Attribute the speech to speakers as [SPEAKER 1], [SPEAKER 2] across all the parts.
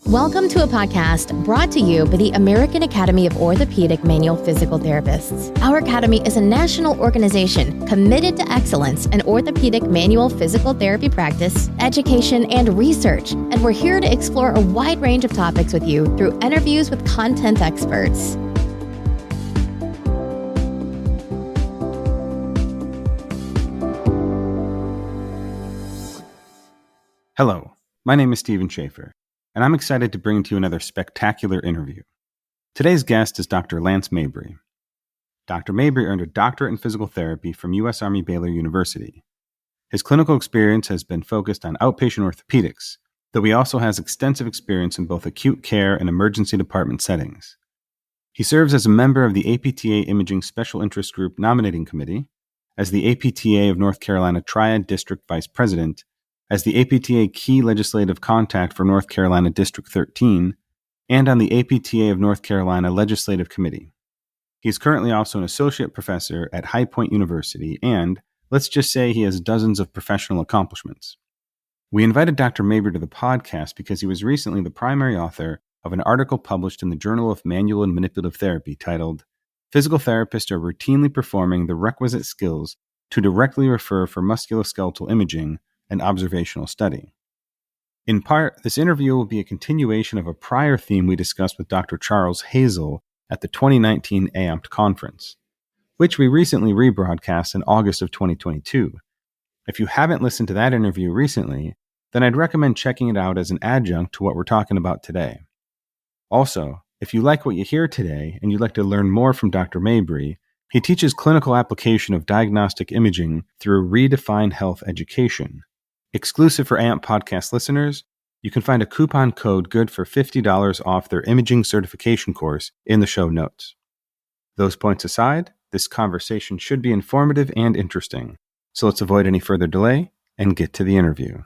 [SPEAKER 1] Welcome to a podcast brought to you by the American Academy of Orthopedic Manual Physical Therapists. Our academy is a national organization committed to excellence in orthopedic manual physical therapy practice, education, and research, and we're here to explore a wide range of topics with you through interviews with content experts.
[SPEAKER 2] Hello, my name is Stephen Shaffer, and I'm excited to bring to you another spectacular interview. Today's guest is Dr. Lance Mabry. Dr. Mabry earned a doctorate in physical therapy from U.S. Army Baylor University. His clinical experience has been focused on outpatient orthopedics, though he also has extensive experience in both acute care and emergency department settings. He serves as a member of the APTA Imaging Special Interest Group Nominating Committee, as the APTA of North Carolina Triad District Vice President, as the APTA Key Legislative Contact for North Carolina District 13, and on the APTA of North Carolina Legislative Committee. He is currently also an associate professor at High Point University, and let's just say he has dozens of professional accomplishments. We invited Dr. Mabry to the podcast because he was recently the primary author of an article published in the Journal of Manual and Manipulative Therapy titled, "Physical Therapists are routinely performing the requisite skills to directly refer for musculoskeletal imaging and observational study." In part, this interview will be a continuation of a prior theme we discussed with Dr. Charles Hazel at the 2019 AAMPT conference, which we recently rebroadcast in August of 2022. If you haven't listened to that interview recently, then I'd recommend checking it out as an adjunct to what we're talking about today. Also, if you like what you hear today and you'd like to learn more from Dr. Mabry, he teaches clinical application of diagnostic imaging through Redefined Health Education. Exclusive for AMP podcast listeners, you can find a coupon code good for $50 off their imaging certification course in the show notes. Those points aside, this conversation should be informative and interesting, so let's avoid any further delay and get to the interview.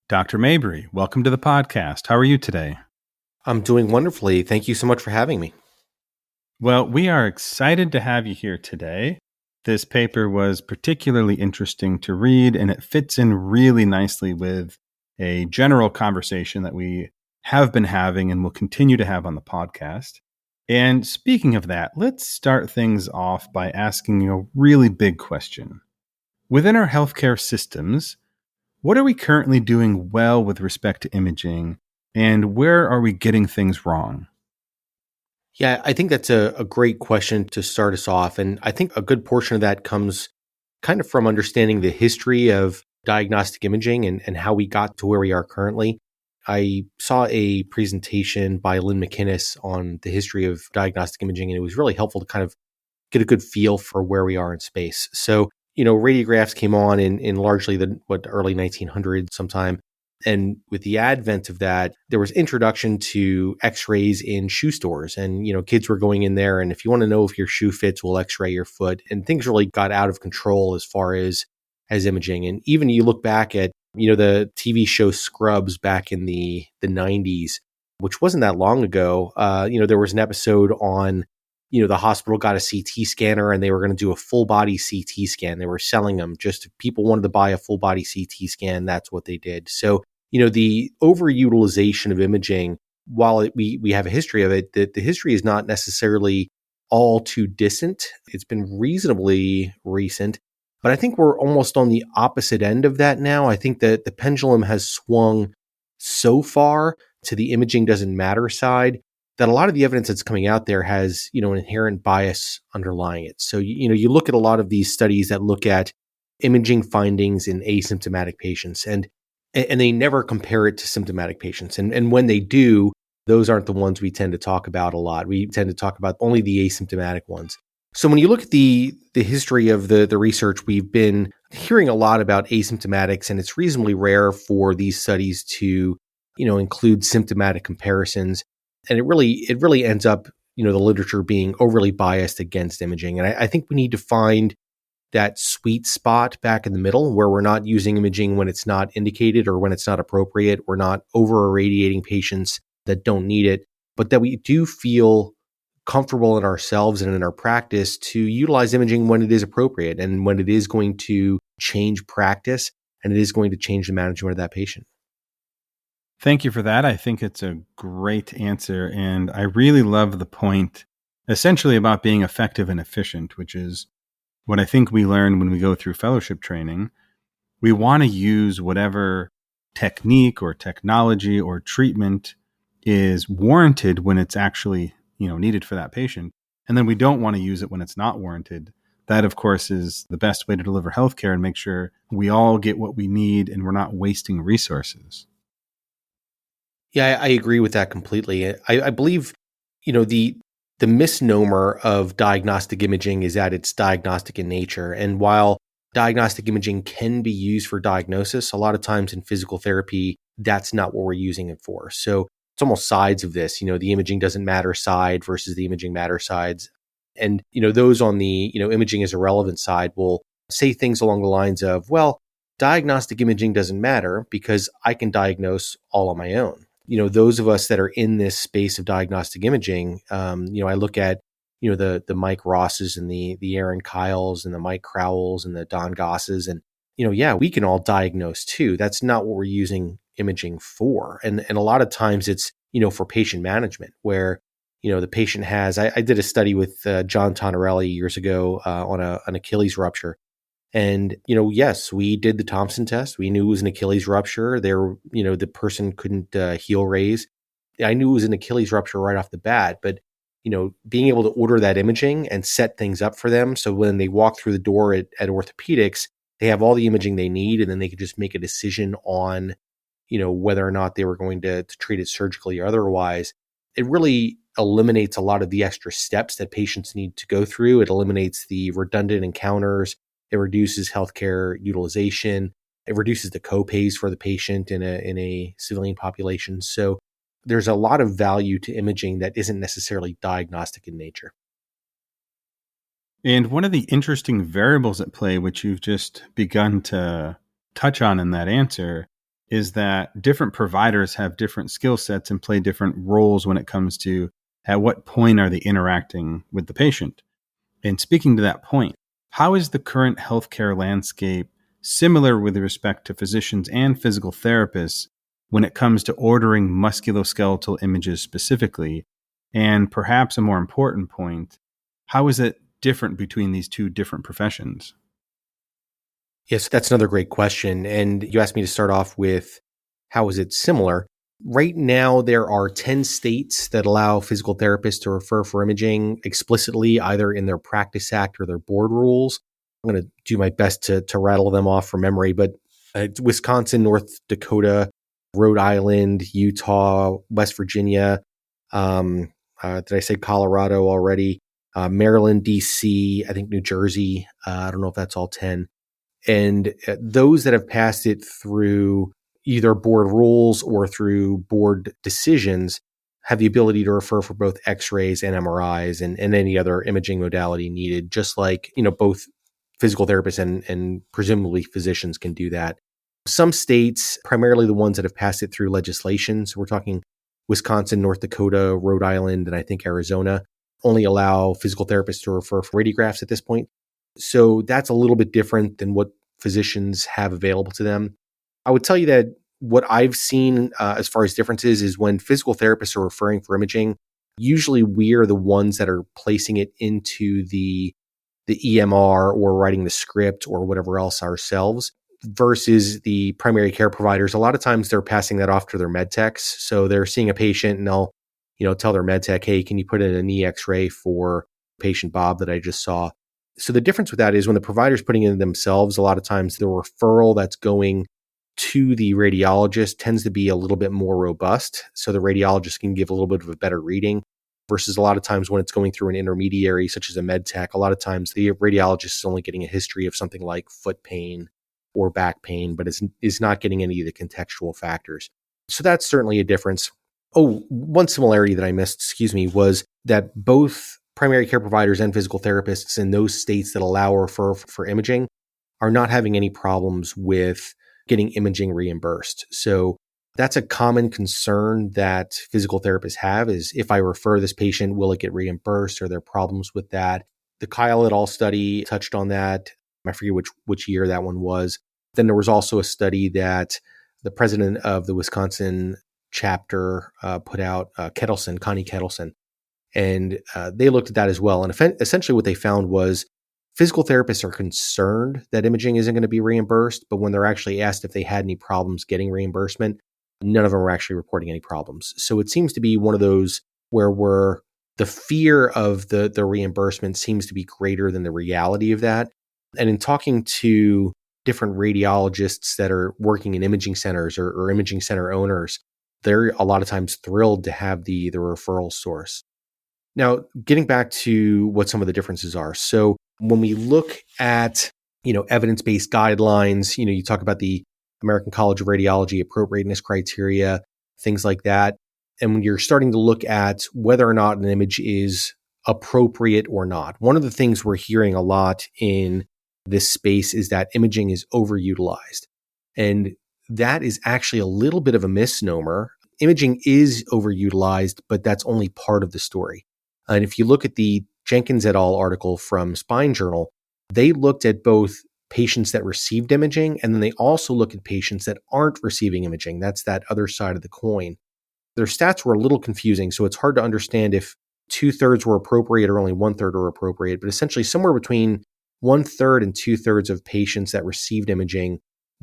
[SPEAKER 2] Dr. Mabry, welcome to the podcast. How are you today?
[SPEAKER 3] I'm doing wonderfully. Thank you so much for having me.
[SPEAKER 2] Well, we are excited to have you here today. This paper was particularly interesting to read, and it fits in really nicely with a general conversation that we have been having and will continue to have on the podcast. And speaking of that, let's start things off by asking a really big question. Within our healthcare systems, what are we currently doing well with respect to imaging, and where are we getting things wrong?
[SPEAKER 3] Yeah, I think that's a great question to start us off. And I think a good portion of that comes kind of from understanding the history of diagnostic imaging and how we got to where we are currently. I saw a presentation by Lynn McInnes on the history of diagnostic imaging, and it was really helpful to kind of get a good feel for where we are in space. So, radiographs came on in largely the early 1900s sometime. And with the advent of that, there was introduction to x-rays in shoe stores. And, kids were going in there. And if you want to know if your shoe fits, we'll x-ray your foot. And things really got out of control as far as imaging. And even you look back at, the TV show Scrubs back in the 90s, which wasn't that long ago. There was an episode on, the hospital got a CT scanner and they were going to do a full body CT scan. They were selling them just if people wanted to buy a full body CT scan. That's what they did. So, the overutilization of imaging, while we have a history of it, the history is not necessarily all too distant. It's been reasonably recent, but I think we're almost on the opposite end of that now. I think that the pendulum has swung so far to the imaging doesn't matter side that a lot of the evidence that's coming out there has, an inherent bias underlying it. So, you look at a lot of these studies that look at imaging findings in asymptomatic patients, and they never compare it to symptomatic patients. And when they do, those aren't the ones we tend to talk about a lot. We tend to talk about only the asymptomatic ones. So when you look at the history of the research, we've been hearing a lot about asymptomatics, and it's reasonably rare for these studies to, include symptomatic comparisons. And it really ends up, the literature being overly biased against imaging. And I think we need to find that sweet spot back in the middle where we're not using imaging when it's not indicated or when it's not appropriate. We're not over irradiating patients that don't need it, but that we do feel comfortable in ourselves and in our practice to utilize imaging when it is appropriate and when it is going to change practice and it is going to change the management of that patient.
[SPEAKER 2] Thank you for that. I think it's a great answer. And I really love the point essentially about being effective and efficient, which is what I think we learn when we go through fellowship training. We want to use whatever technique or technology or treatment is warranted when it's actually, needed for that patient. And then we don't want to use it when it's not warranted. That, of course, is the best way to deliver healthcare and make sure we all get what we need and we're not wasting resources.
[SPEAKER 3] Yeah, I agree with that completely. I believe, the misnomer of diagnostic imaging is that it's diagnostic in nature. And while diagnostic imaging can be used for diagnosis, a lot of times in physical therapy, that's not what we're using it for. So it's almost sides of this, the imaging doesn't matter side versus the imaging matter sides. And, those on the, imaging is irrelevant side will say things along the lines of, well, diagnostic imaging doesn't matter because I can diagnose all on my own. Those of us that are in this space of diagnostic imaging, I look at, the Mike Rosses and the Aaron Kyles and the Mike Crowells and the Don Gosses. And, we can all diagnose too. That's not what we're using imaging for. And a lot of times it's, for patient management where, the patient has, I did a study with John Tonarelli years ago on an Achilles rupture. And, yes, we did the Thompson test. We knew it was an Achilles rupture. The person couldn't heel raise. I knew it was an Achilles rupture right off the bat, but, being able to order that imaging and set things up for them. So when they walk through the door at orthopedics, they have all the imaging they need, and then they could just make a decision on, whether or not they were going to treat it surgically or otherwise. It really eliminates a lot of the extra steps that patients need to go through. It eliminates the redundant encounters. It reduces healthcare utilization. It reduces the co-pays for the patient in a civilian population. So there's a lot of value to imaging that isn't necessarily diagnostic in nature.
[SPEAKER 2] And one of the interesting variables at play, which you've just begun to touch on in that answer, is that different providers have different skill sets and play different roles when it comes to at what point are they interacting with the patient. And speaking to that point, how is the current healthcare landscape similar with respect to physicians and physical therapists when it comes to ordering musculoskeletal images specifically? And perhaps a more important point, how is it different between these two different professions?
[SPEAKER 3] Yes, that's another great question. And you asked me to start off with how is it similar? Right now, there are 10 states that allow physical therapists to refer for imaging explicitly, either in their Practice Act or their board rules. I'm going to do my best to rattle them off from memory, but Wisconsin, North Dakota, Rhode Island, Utah, West Virginia. Did I say Colorado already? Maryland, DC, I think New Jersey. I don't know if that's all 10. And those that have passed it through either board rules or through board decisions have the ability to refer for both x-rays and MRIs and any other imaging modality needed, just like, both physical therapists and presumably physicians can do that. Some states, primarily the ones that have passed it through legislation, so we're talking Wisconsin, North Dakota, Rhode Island, and I think Arizona, only allow physical therapists to refer for radiographs at this point. So that's a little bit different than what physicians have available to them. I would tell you that what I've seen as far as differences is when physical therapists are referring for imaging, usually we are the ones that are placing it into the EMR or writing the script or whatever else ourselves versus the primary care providers. A lot of times they're passing that off to their med techs. So they're seeing a patient and they'll, tell their med tech, hey, can you put in a knee x-ray for patient Bob that I just saw? So the difference with that is when the provider's putting in themselves, a lot of times the referral that's going to the radiologist tends to be a little bit more robust. So the radiologist can give a little bit of a better reading versus a lot of times when it's going through an intermediary, such as a med tech, a lot of times the radiologist is only getting a history of something like foot pain or back pain, but is not getting any of the contextual factors. So that's certainly a difference. Oh, one similarity that I missed, was that both primary care providers and physical therapists in those states that allow or refer for imaging are not having any problems with getting imaging reimbursed. So that's a common concern that physical therapists have is if I refer this patient, will it get reimbursed? Are there problems with that? The Kyle et al. Study touched on that. I forget which year that one was. Then there was also a study that the president of the Wisconsin chapter put out, Connie Kettleson, and they looked at that as well. And essentially what they found was physical therapists are concerned that imaging isn't going to be reimbursed, but when they're actually asked if they had any problems getting reimbursement, none of them were actually reporting any problems. So it seems to be one of those where the fear of the reimbursement seems to be greater than the reality of that. And in talking to different radiologists that are working in imaging centers or imaging center owners, they're a lot of times thrilled to have the referral source. Now, getting back to what some of the differences are. So when we look at, evidence-based guidelines, you talk about the American College of Radiology appropriateness criteria, things like that. And when you're starting to look at whether or not an image is appropriate or not, one of the things we're hearing a lot in this space is that imaging is overutilized. And that is actually a little bit of a misnomer. Imaging is overutilized, but that's only part of the story. And if you look at the Jenkins et al. Article from Spine Journal, they looked at both patients that received imaging, and then they also look at patients that aren't receiving imaging. That's that other side of the coin. Their stats were a little confusing, so it's hard to understand if 2/3 were appropriate or only 1/3 were appropriate, but essentially somewhere between 1/3 and 2/3 of patients that received imaging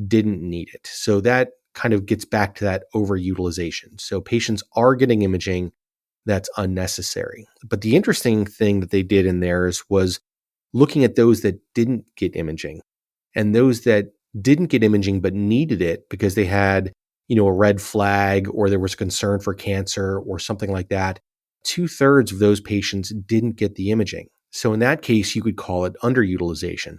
[SPEAKER 3] didn't need it. So that kind of gets back to that overutilization. So patients are getting imaging that's unnecessary. But the interesting thing that they did in theirs was looking at those that didn't get imaging, and those that didn't get imaging but needed it because they had, a red flag or there was concern for cancer or something like that. 2/3 of those patients didn't get the imaging. So in that case, you could call it underutilization.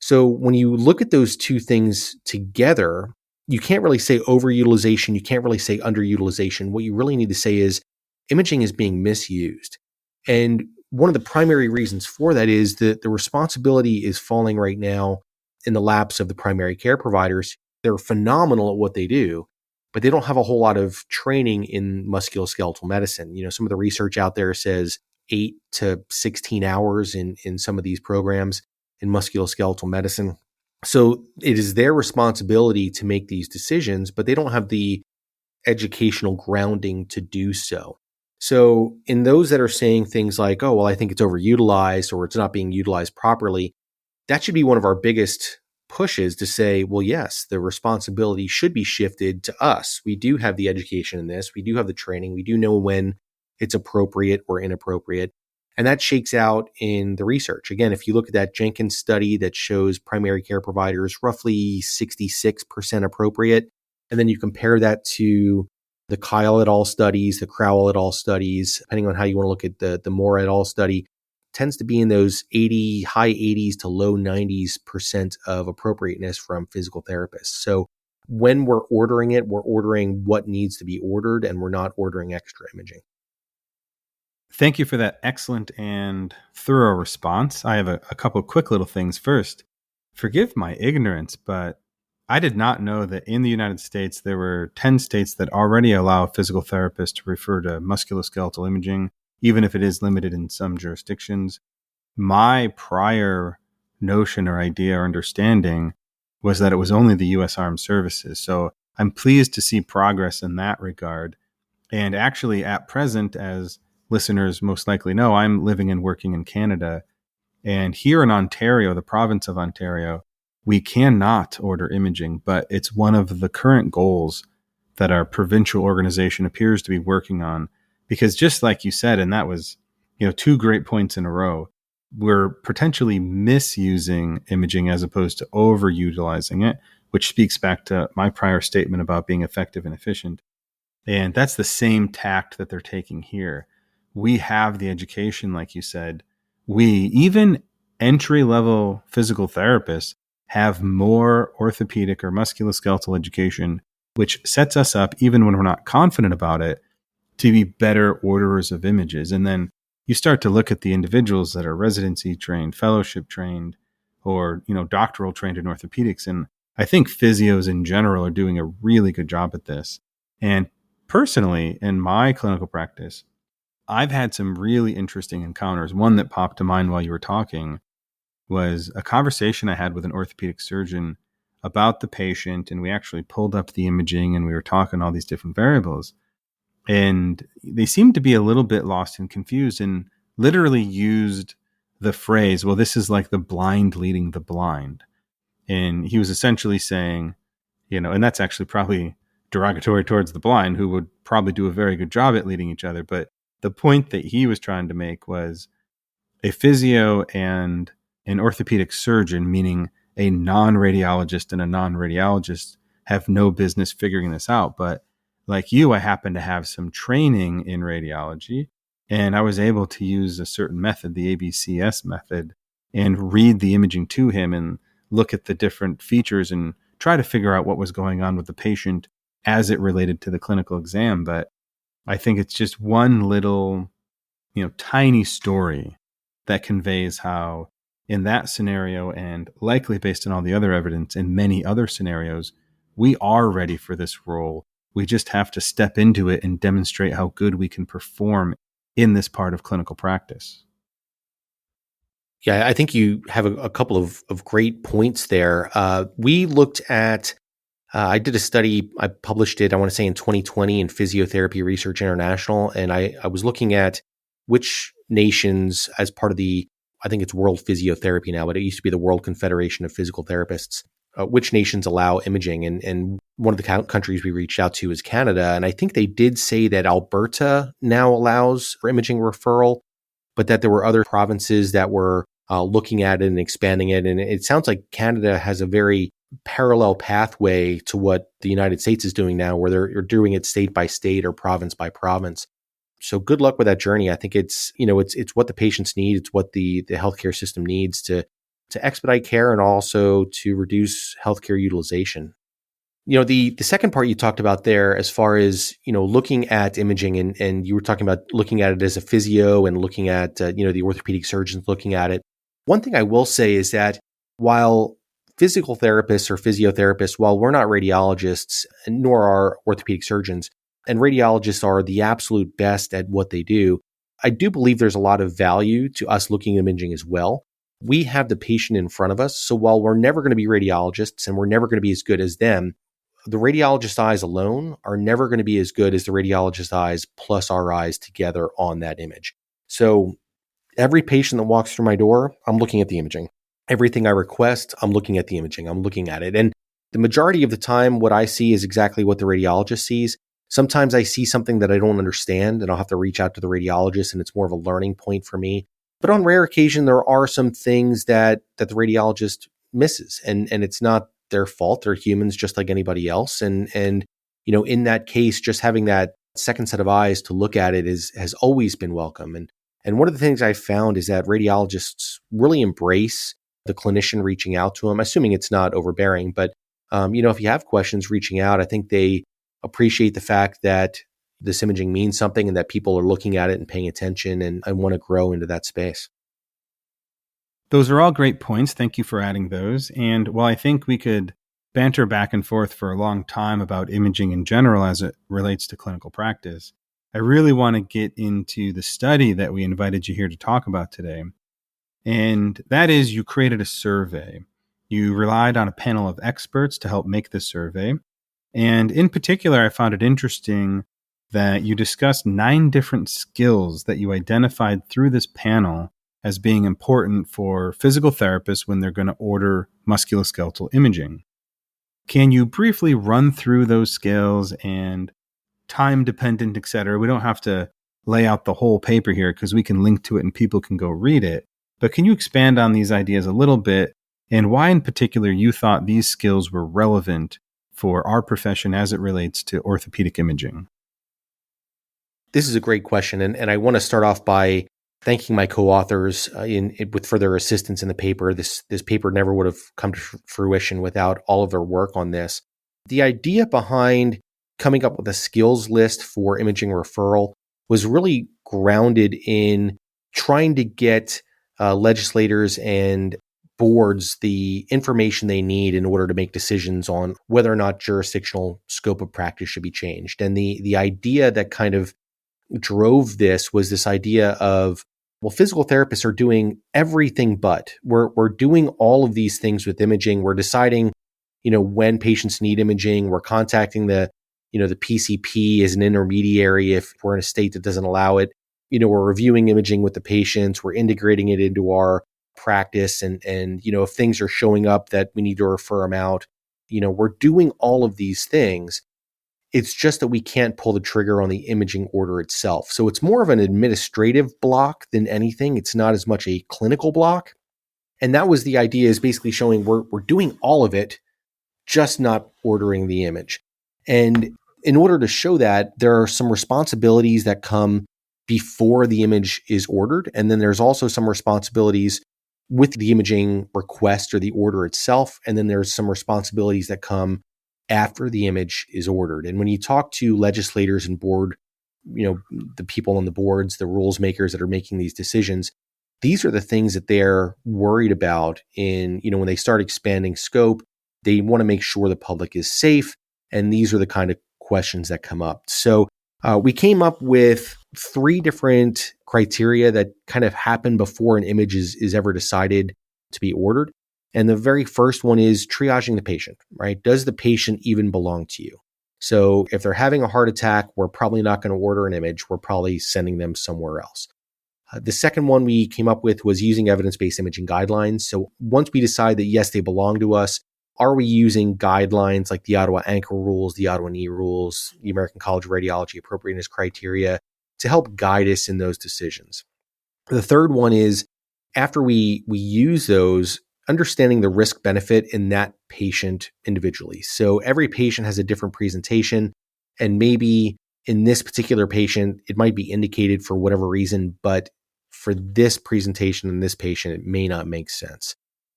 [SPEAKER 3] So when you look at those two things together, you can't really say overutilization. You can't really say underutilization. What you really need to say is imaging is being misused. And one of the primary reasons for that is that the responsibility is falling right now in the laps of the primary care providers. They're phenomenal at what they do, but they don't have a whole lot of training in musculoskeletal medicine. Some of the research out there says 8 to 16 hours in some of these programs in musculoskeletal medicine. So it is their responsibility to make these decisions, but they don't have the educational grounding to do so. So in those that are saying things like, oh, well, I think it's overutilized or it's not being utilized properly, that should be one of our biggest pushes to say, well, yes, the responsibility should be shifted to us. We do have the education in this. We do have the training. We do know when it's appropriate or inappropriate. And that shakes out in the research. Again, if you look at that Jenkins study that shows primary care providers roughly 66% appropriate, and then you compare that to the Kyle et al. Studies, the Crowell et al. Studies, depending on how you want to look at the Moore et al. Study, tends to be in those high 80s to low 90s% of appropriateness from physical therapists. So when we're ordering it, we're ordering what needs to be ordered, and we're not ordering extra imaging.
[SPEAKER 2] Thank you for that excellent and thorough response. I have a couple of quick little things. First, forgive my ignorance, but I did not know that in the United States, there were 10 states that already allow physical therapists to refer to musculoskeletal imaging, even if it is limited in some jurisdictions. My prior notion or idea or understanding was that it was only the U.S. Armed Services. So I'm pleased to see progress in that regard. And actually, at present, as listeners most likely know, I'm living and working in Canada. And here in Ontario, the province of Ontario, we cannot order imaging, but it's one of the current goals that our provincial organization appears to be working on. Because just like you said, and that was, two great points in a row, we're potentially misusing imaging as opposed to overutilizing it, which speaks back to my prior statement about being effective and efficient. And that's the same tact that they're taking here. We have the education, like you said. Even entry-level physical therapists have more orthopedic or musculoskeletal education, which sets us up, even when we're not confident about it, to be better orderers of images. And then you start to look at the individuals that are residency trained, fellowship trained, or doctoral trained in orthopedics. And I think physios in general are doing a really good job at this. And personally, in my clinical practice, I've had some really interesting encounters. One that popped to mind while you were talking was a conversation I had with an orthopedic surgeon about the patient, and we actually pulled up the imaging and we were talking all these different variables. And they seemed to be a little bit lost and confused and literally used the phrase, well, this is like the blind leading the blind. And he was essentially saying, and that's actually probably derogatory towards the blind, who would probably do a very good job at leading each other. But the point that he was trying to make was a physio and an orthopedic surgeon, meaning a non-radiologist and a non-radiologist, have no business figuring this out. But like you, I happen to have some training in radiology, and I was able to use a certain method, the ABCS method, and read the imaging to him and look at the different features and try to figure out what was going on with the patient as it related to the clinical exam. But I think it's just one little, tiny story that conveys how in that scenario, and likely based on all the other evidence in many other scenarios, we are ready for this role. We just have to step into it and demonstrate how good we can perform in this part of clinical practice.
[SPEAKER 3] Yeah, I think you have a couple of great points there. We looked at, I did a study, I published it, I want to say in 2020 in Physiotherapy Research International, and I was looking at which nations, as part of I think it's World Physiotherapy now, but it used to be the World Confederation of Physical Therapists, which nations allow imaging. And one of the countries we reached out to is Canada. And I think they did say that Alberta now allows for imaging referral, but that there were other provinces that were looking at it and expanding it. And it sounds like Canada has a very parallel pathway to what the United States is doing now, where they're doing it state by state or province by province. So good luck with that journey. I think it's what the patients need. It's what the healthcare system needs to expedite care and also to reduce healthcare utilization. The second part you talked about there, as far as, looking at imaging, and you were talking about looking at it as a physio and looking at, the orthopedic surgeons looking at it. One thing I will say is that while physical therapists or physiotherapists, while we're not radiologists, nor are orthopedic surgeons, and radiologists are the absolute best at what they do, I do believe there's a lot of value to us looking at imaging as well. We have the patient in front of us. So while we're never going to be radiologists and we're never going to be as good as them, the radiologist's eyes alone are never going to be as good as the radiologist's eyes plus our eyes together on that image. So every patient that walks through my door, I'm looking at the imaging. Everything I request, I'm looking at the imaging. I'm looking at it. And the majority of the time, what I see is exactly what the radiologist sees. Sometimes I see something that I don't understand, and I'll have to reach out to the radiologist, and it's more of a learning point for me. But on rare occasion, there are some things that the radiologist misses, and it's not their fault. They're humans just like anybody else. And in that case, just having that second set of eyes to look at it has always been welcome. And one of the things I found is that radiologists really embrace the clinician reaching out to them, assuming it's not overbearing. But, if you have questions reaching out, I think they appreciate the fact that this imaging means something and that people are looking at it and paying attention and want to grow into that space.
[SPEAKER 2] Those are all great points. Thank you for adding those. And while I think we could banter back and forth for a long time about imaging in general as it relates to clinical practice, I really want to get into the study that we invited you here to talk about today. And that is, you created a survey. You relied on a panel of experts to help make this survey. And in particular, I found it interesting that you discussed 9 different skills that you identified through this panel as being important for physical therapists when they're going to order musculoskeletal imaging. Can you briefly run through those skills and time dependent, et cetera? We don't have to lay out the whole paper here because we can link to it and people can go read it. But can you expand on these ideas a little bit and why in particular you thought these skills were relevant for our profession as it relates to orthopedic imaging?
[SPEAKER 3] This is a great question. And I want to start off by thanking my co-authors for their assistance in the paper. This paper never would have come to fruition without all of their work on this. The idea behind coming up with a skills list for imaging referral was really grounded in trying to get legislators and boards the information they need in order to make decisions on whether or not jurisdictional scope of practice should be changed. And the idea that kind of drove this was this idea of, well, physical therapists are doing everything but. We're doing all of these things with imaging. We're deciding when patients need imaging, we're contacting the PCP as an intermediary if we're in a state that doesn't allow it. We're reviewing imaging with the patients, we're integrating it into our practice, and if things are showing up that we need to refer them out, we're doing all of these things. It's just that we can't pull the trigger on the imaging order itself. So it's more of an administrative block than anything. It's not as much a clinical block. And that was the idea, is basically showing we're doing all of it, just not ordering the image. And in order to show that, there are some responsibilities that come before the image is ordered. And then there's also some responsibilities with the imaging request or the order itself. And then there's some responsibilities that come after the image is ordered. And when you talk to legislators and board, the people on the boards, the rules makers that are making these decisions, these are the things that they're worried about when they start expanding scope. They want to make sure the public is safe. And these are the kind of questions that come up. So we came up with 3 different criteria that kind of happen before an image is ever decided to be ordered. And the very first one is triaging the patient, right? Does the patient even belong to you? So if they're having a heart attack, we're probably not going to order an image. We're probably sending them somewhere else. The second one we came up with was using evidence-based imaging guidelines. So once we decide that, yes, they belong to us, are we using guidelines like the Ottawa ankle rules, the Ottawa knee rules, the American College of Radiology appropriateness criteria to help guide us in those decisions? The third one is, after we use those, understanding the risk benefit in that patient individually. So every patient has a different presentation, and maybe in this particular patient, it might be indicated for whatever reason, but for this presentation in this patient, it may not make sense.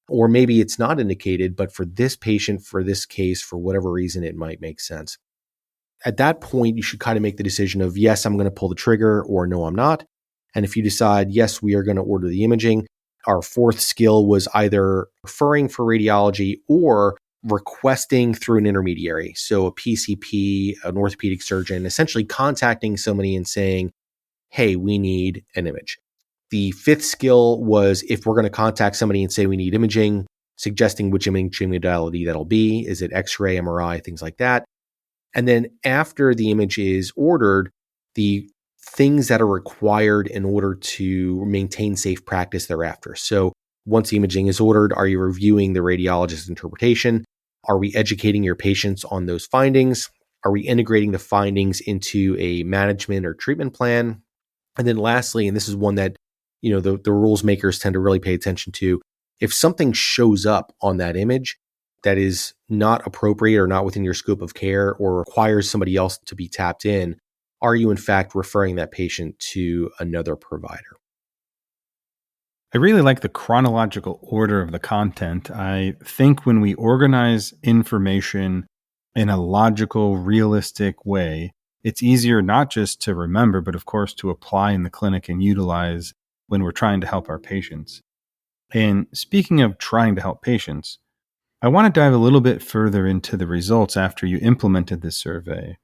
[SPEAKER 3] Or maybe it's not indicated, but for this patient, for this case, for whatever reason, it might make sense. At that point, you should kind of make the decision of, yes, I'm going to pull the trigger, or no, I'm not. And if you decide, yes, we are going to order the imaging, our fourth skill was either referring for radiology or requesting through an intermediary. So a PCP, an orthopedic surgeon, essentially contacting somebody and saying, hey, we need an image. The fifth skill was, if we're going to contact somebody and say we need imaging, suggesting which imaging modality that'll be. Is it X-ray, MRI, things like that? And then after the image is ordered, the things that are required in order to maintain safe practice thereafter. So once the imaging is ordered, are you reviewing the radiologist's interpretation? Are we educating your patients on those findings? Are we integrating the findings into a management or treatment plan? And then lastly, and this is one that the rules makers tend to really pay attention to, if something shows up on that image that is not appropriate or not within your scope of care or requires somebody else to be tapped in, are you in fact referring that patient to another provider?
[SPEAKER 2] I really like the chronological order of the content. I think when we organize information in a logical, realistic way, it's easier not just to remember, but of course to apply in the clinic and utilize when we're trying to help our patients. And speaking of trying to help patients, I want to dive a little bit further into the results after you implemented this survey.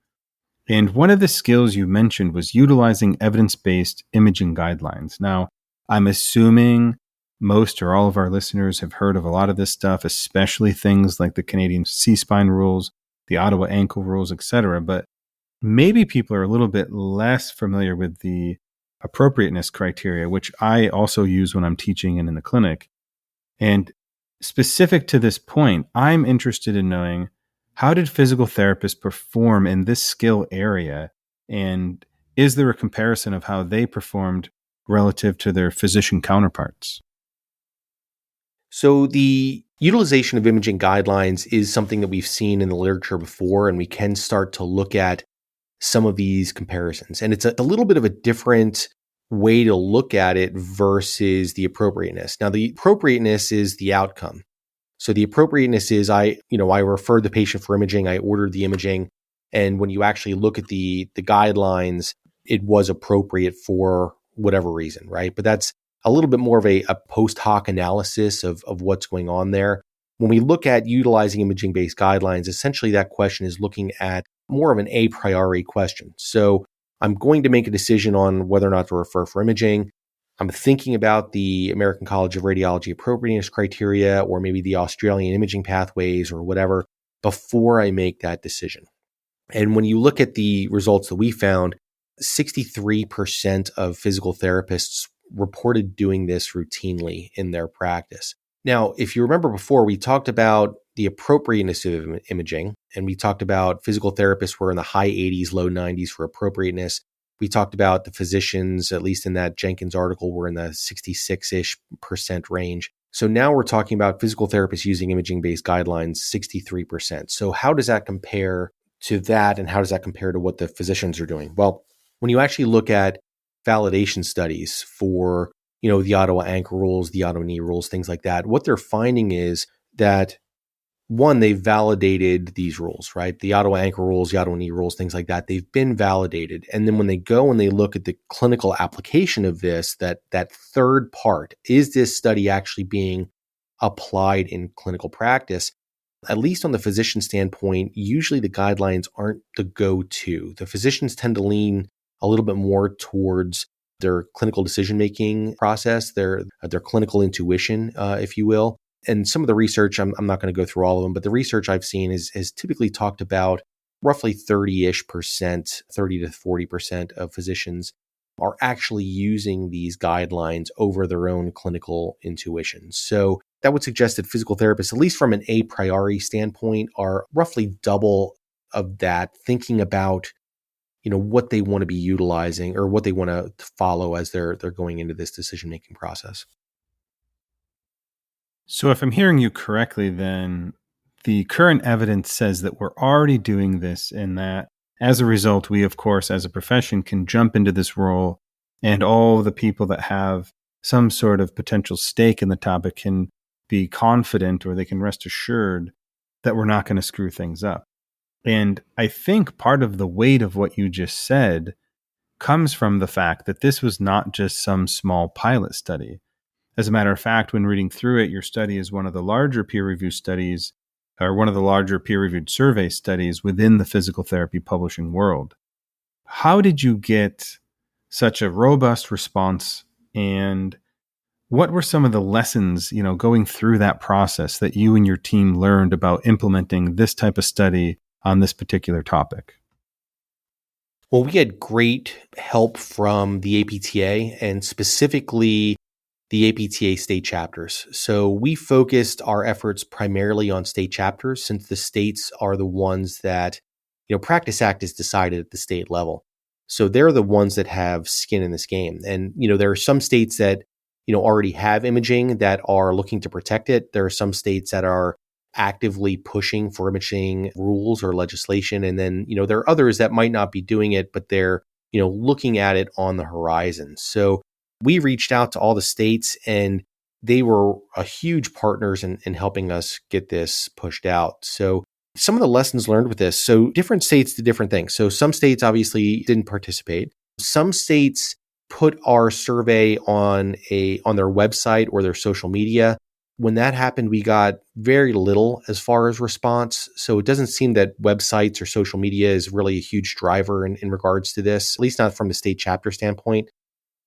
[SPEAKER 2] And one of the skills you mentioned was utilizing evidence-based imaging guidelines. Now, I'm assuming most or all of our listeners have heard of a lot of this stuff, especially things like the Canadian C-spine rules, the Ottawa ankle rules, etc. But maybe people are a little bit less familiar with the appropriateness criteria, which I also use when I'm teaching and in the clinic. And specific to this point, I'm interested in knowing, how did physical therapists perform in this skill area? And is there a comparison of how they performed relative to their physician counterparts?
[SPEAKER 3] So the utilization of imaging guidelines is something that we've seen in the literature before, and we can start to look at some of these comparisons. And it's a little bit of a different way to look at it versus the appropriateness. Now, the appropriateness is the outcome. So the appropriateness is I referred the patient for imaging, I ordered the imaging, and when you actually look at the guidelines, it was appropriate for whatever reason, right? But that's a little bit more of a post hoc analysis of what's going on there. When we look at utilizing imaging-based guidelines, essentially that question is looking at more of an a priori question. So I'm going to make a decision on whether or not to refer for imaging. I'm thinking about the American College of Radiology appropriateness criteria or maybe the Australian imaging pathways or whatever before I make that decision. And when you look at the results that we found, 63% of physical therapists reported doing this routinely in their practice. Now, if you remember before, we talked about the appropriateness of imaging, and we talked about physical therapists were in the high 80s, low 90s for appropriateness. We talked about the physicians, at least in that Jenkins article, were in the 66-ish percent range. So now we're talking about physical therapists using imaging-based guidelines, 63%. So how does that compare to that, and how does that compare to what the physicians are doing? Well, when you actually look at validation studies for, the Ottawa ankle rules, the Ottawa knee rules, things like that, what they're finding is that one, they've validated these rules, right? The Ottawa ankle rules, the Ottawa knee rules, things like that, they've been validated. And then when they go and they look at the clinical application of this, that third part, is this study actually being applied in clinical practice? At least on the physician standpoint, usually the guidelines aren't the go-to. The physicians tend to lean a little bit more towards their clinical decision-making process, their clinical intuition, if you will. And some of the research, I'm not going to go through all of them, but the research I've seen is typically talked about roughly 30-ish percent, 30 to 40% of physicians are actually using these guidelines over their own clinical intuition. So that would suggest that physical therapists, at least from an a priori standpoint, are roughly double of that, thinking about, what they want to be utilizing or what they want to follow as they're going into this decision-making process.
[SPEAKER 2] So if I'm hearing you correctly, then the current evidence says that we're already doing this, and that as a result, we, of course, as a profession, can jump into this role, and all the people that have some sort of potential stake in the topic can be confident, or they can rest assured that we're not going to screw things up. And I think part of the weight of what you just said comes from the fact that this was not just some small pilot study. As a matter of fact, when reading through it, your study is one of the larger peer-reviewed studies, or one of the larger peer-reviewed survey studies within the physical therapy publishing world. How did you get such a robust response, and what were some of the lessons, going through that process that you and your team learned about implementing this type of study on this particular topic?
[SPEAKER 3] Well, we had great help from the APTA and specifically the APTA state chapters. So we focused our efforts primarily on state chapters, since the states are the ones that, Practice Act is decided at the state level. So they're the ones that have skin in this game. And, there are some states that, already have imaging that are looking to protect it. There are some states that are actively pushing for imaging rules or legislation. And then, there are others that might not be doing it, but they're, looking at it on the horizon. So we reached out to all the states, and they were a huge partners in helping us get this pushed out. So some of the lessons learned with this, so different states did different things. So some states obviously didn't participate. Some states put our survey on their website or their social media. When that happened, we got very little as far as response. So it doesn't seem that websites or social media is really a huge driver in regards to this, at least not from the state chapter standpoint.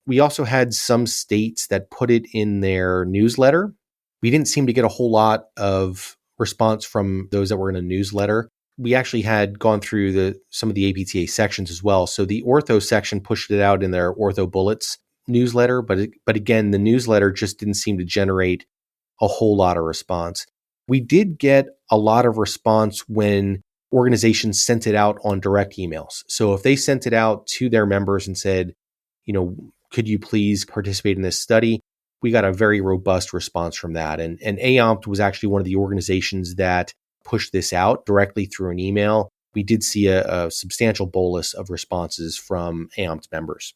[SPEAKER 3] We also had some states that put it in their newsletter. We didn't seem to get a whole lot of response from those that were in a newsletter. We actually had gone through some of the APTA sections as well. So the ortho section pushed it out in their Ortho Bullets newsletter, but again, the newsletter just didn't seem to generate a whole lot of response. We did get a lot of response when organizations sent it out on direct emails. So if they sent it out to their members and said, could you please participate in this study? We got a very robust response from that. And AOMPT was actually one of the organizations that pushed this out directly through an email. We did see a substantial bolus of responses from AOMPT members.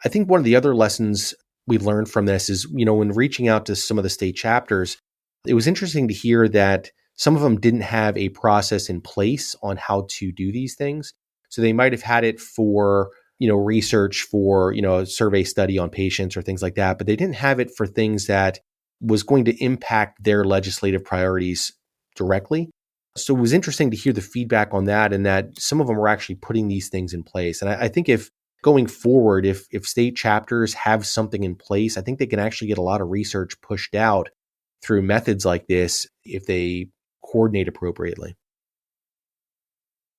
[SPEAKER 3] I think one of the other lessons we learned from this is, when reaching out to some of the state chapters, it was interesting to hear that some of them didn't have a process in place on how to do these things. So they might have had it for research for, a survey study on patients or things like that, but they didn't have it for things that was going to impact their legislative priorities directly. So it was interesting to hear the feedback on that, and that some of them were actually putting these things in place. And I think if going forward, if state chapters have something in place, I think they can actually get a lot of research pushed out through methods like this if they coordinate appropriately.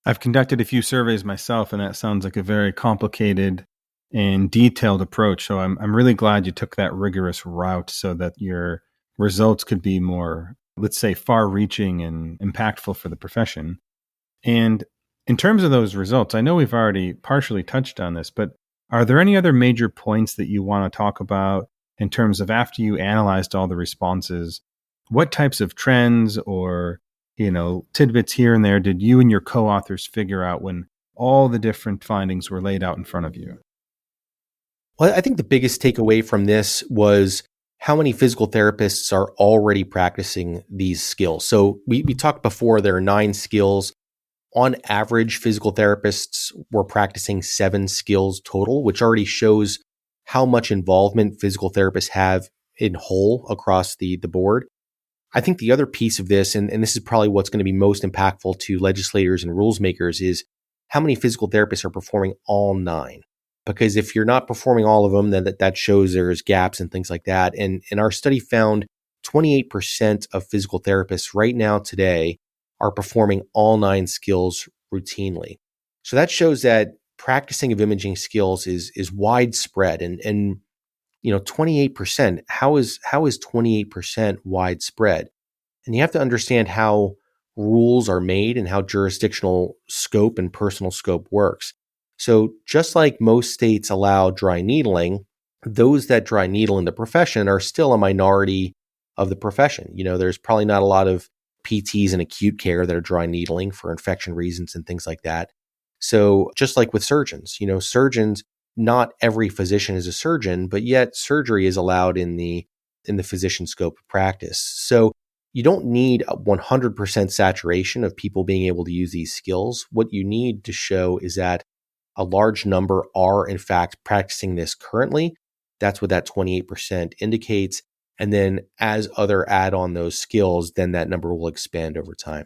[SPEAKER 2] I've conducted a few surveys myself, and that sounds like a very complicated and detailed approach. So I'm really glad you took that rigorous route so that your results could be more, let's say, far-reaching and impactful for the profession. And in terms of those results, I know we've already partially touched on this, but are there any other major points that you want to talk about in terms of after you analyzed all the responses, what types of trends or tidbits here and there did you and your co-authors figure out when all the different findings were laid out in front of you?
[SPEAKER 3] Well, I think the biggest takeaway from this was how many physical therapists are already practicing these skills. So we talked before, there are 9 skills. On average, physical therapists were practicing 7 skills total, which already shows how much involvement physical therapists have in whole across the board. I think the other piece of this, and this is probably what's going to be most impactful to legislators and rules makers, is how many physical therapists are performing all 9. Because if you're not performing all of them, then that shows there's gaps and things like that. And our study found 28% of physical therapists right now today are performing all 9 skills routinely. So that shows that practicing of imaging skills is widespread. And 28%, how is 28% widespread? And you have to understand how rules are made and how jurisdictional scope and personal scope works. So just like most states allow dry needling, those that dry needle in the profession are still a minority of the profession. There's probably not a lot of PTs in acute care that are dry needling for infection reasons and things like that. So just like with surgeons, surgeons, not every physician is a surgeon, but yet surgery is allowed in the physician scope of practice. So you don't need a 100% saturation of people being able to use these skills. What you need to show is that a large number are in fact practicing this currently. That's what that 28% indicates. And then as other add on those skills, then that number will expand over time.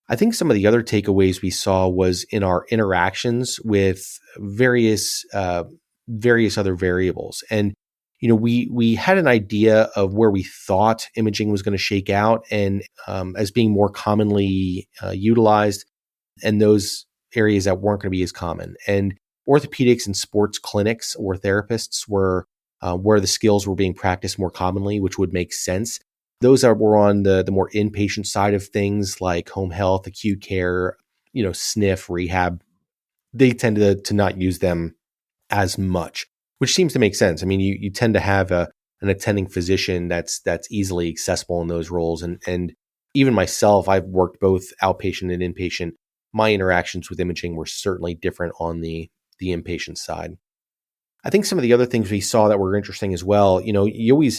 [SPEAKER 3] I think some of the other takeaways we saw was in our interactions with various other variables. And, we had an idea of where we thought imaging was going to shake out and as being more commonly utilized, and those areas that weren't going to be as common. And orthopedics and sports clinics or therapists were where the skills were being practiced more commonly, which would make sense. Those that were on the more inpatient side of things like home health, acute care, SNF, rehab, they tend to not use them as much, which seems to make sense. I mean, you tend to have an attending physician that's easily accessible in those roles. And even myself, I've worked both outpatient and inpatient. My interactions with imaging were certainly different on the inpatient side. I think some of the other things we saw that were interesting as well, you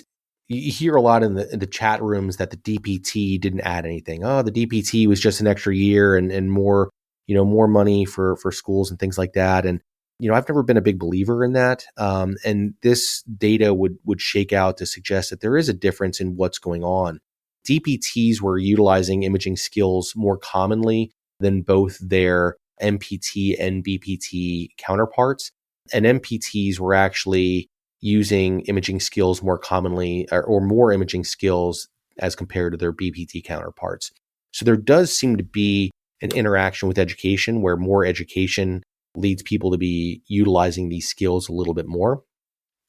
[SPEAKER 3] hear a lot in the chat rooms that the DPT didn't add anything. Oh, the DPT was just an extra year and more, more money for schools and things like that. And, I've never been a big believer in that. And this data would shake out to suggest that there is a difference in what's going on. DPTs were utilizing imaging skills more commonly than both their MPT and BPT counterparts. And MPTs were actually using imaging skills more commonly or more imaging skills as compared to their BPT counterparts. So there does seem to be an interaction with education where more education leads people to be utilizing these skills a little bit more.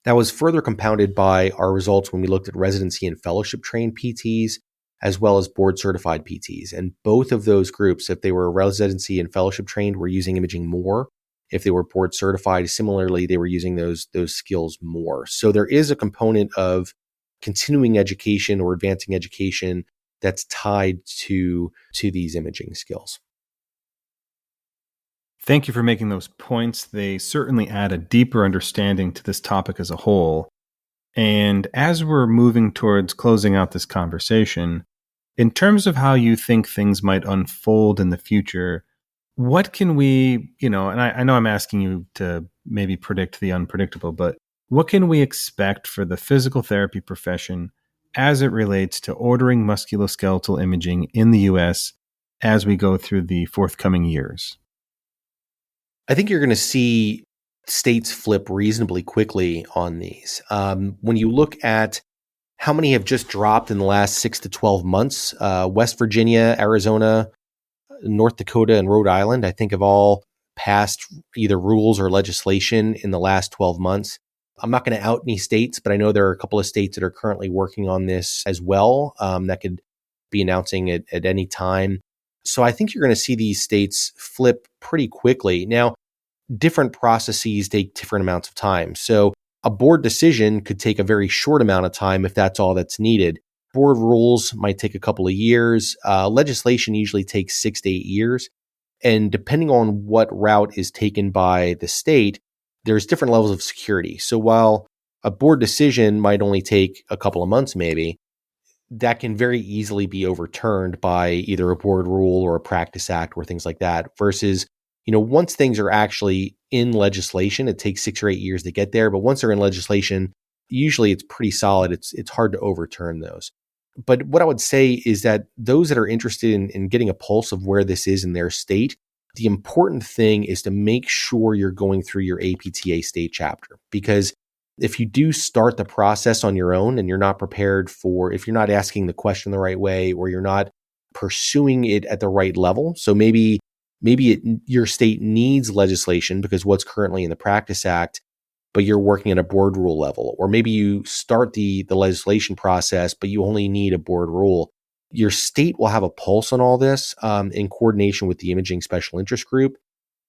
[SPEAKER 3] That was further compounded by our results when we looked at residency and fellowship trained PTs, as well as board certified PTs. And both of those groups, if they were residency and fellowship trained, were using imaging more. If they were board certified, similarly, they were using those skills more. So there is a component of continuing education or advancing education that's tied to these imaging skills.
[SPEAKER 2] Thank you for making those points. They certainly add a deeper understanding to this topic as a whole. And as we're moving towards closing out this conversation, in terms of how you think things might unfold in the future, what can we, and I know I'm asking you to maybe predict the unpredictable, but what can we expect for the physical therapy profession as it relates to ordering musculoskeletal imaging in the U.S. as we go through the forthcoming years?
[SPEAKER 3] I think you're going to see states flip reasonably quickly on these. When you look at how many have just dropped in the last 6 to 12 months, West Virginia, Arizona, North Dakota, and Rhode Island, I think have all passed either rules or legislation in the last 12 months. I'm not going to out any states, but I know there are a couple of states that are currently working on this as well, that could be announcing it at any time. So I think you're going to see these states flip pretty quickly. Now, different processes take different amounts of time. So a board decision could take a very short amount of time if that's all that's needed. Board rules might take a couple of years. Legislation usually takes 6 to 8 years. And depending on what route is taken by the state, there's different levels of security. So while a board decision might only take a couple of months, maybe, that can very easily be overturned by either a board rule or a practice act or things like that. Versus, once things are actually in legislation, it takes 6 or 8 years to get there. But once they're in legislation, usually it's pretty solid. It's hard to overturn those. But what I would say is that those that are interested in getting a pulse of where this is in their state, the important thing is to make sure you're going through your APTA state chapter. Because if you do start the process on your own and you're not prepared if you're not asking the question the right way, or you're not pursuing it at the right level, so maybe your state needs legislation because what's currently in the Practice Act, but you're working at a board rule level, or maybe you start the legislation process, but you only need a board rule. Your state will have a pulse on all this in coordination with the imaging special interest group.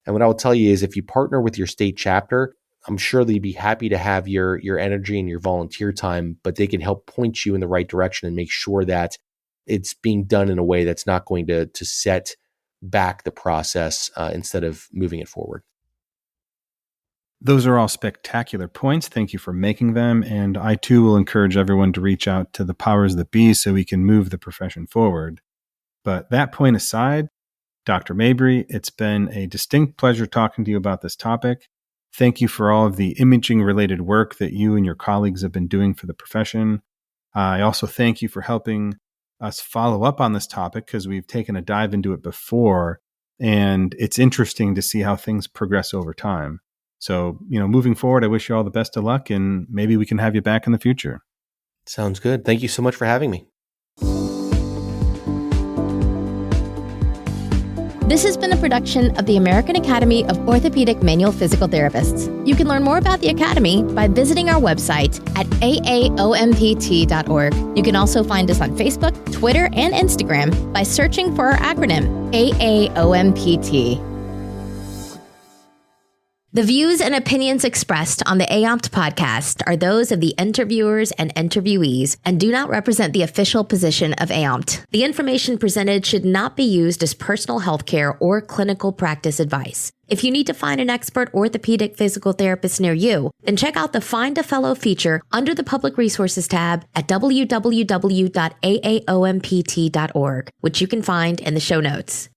[SPEAKER 3] And what I will tell you is if you partner with your state chapter, I'm sure they'd be happy to have your energy and your volunteer time, but they can help point you in the right direction and make sure that it's being done in a way that's not going to set back the process instead of moving it forward.
[SPEAKER 2] Those are all spectacular points. Thank you for making them. And I too will encourage everyone to reach out to the powers that be so we can move the profession forward. But that point aside, Dr. Mabry, it's been a distinct pleasure talking to you about this topic. Thank you for all of the imaging-related work that you and your colleagues have been doing for the profession. I also thank you for helping us follow up on this topic because we've taken a dive into it before, and it's interesting to see how things progress over time. So, moving forward, I wish you all the best of luck, and maybe we can have you back in the future.
[SPEAKER 3] Sounds good. Thank you so much for having me.
[SPEAKER 1] This has been a production of the American Academy of Orthopedic Manual Physical Therapists. You can learn more about the Academy by visiting our website at aaompt.org. You can also find us on Facebook, Twitter, and Instagram by searching for our acronym, AAOMPT. The views and opinions expressed on the AOMPT podcast are those of the interviewers and interviewees and do not represent the official position of AOMPT. The information presented should not be used as personal healthcare or clinical practice advice. If you need to find an expert orthopedic physical therapist near you, then check out the Find a Fellow feature under the Public Resources tab at www.aaompt.org, which you can find in the show notes.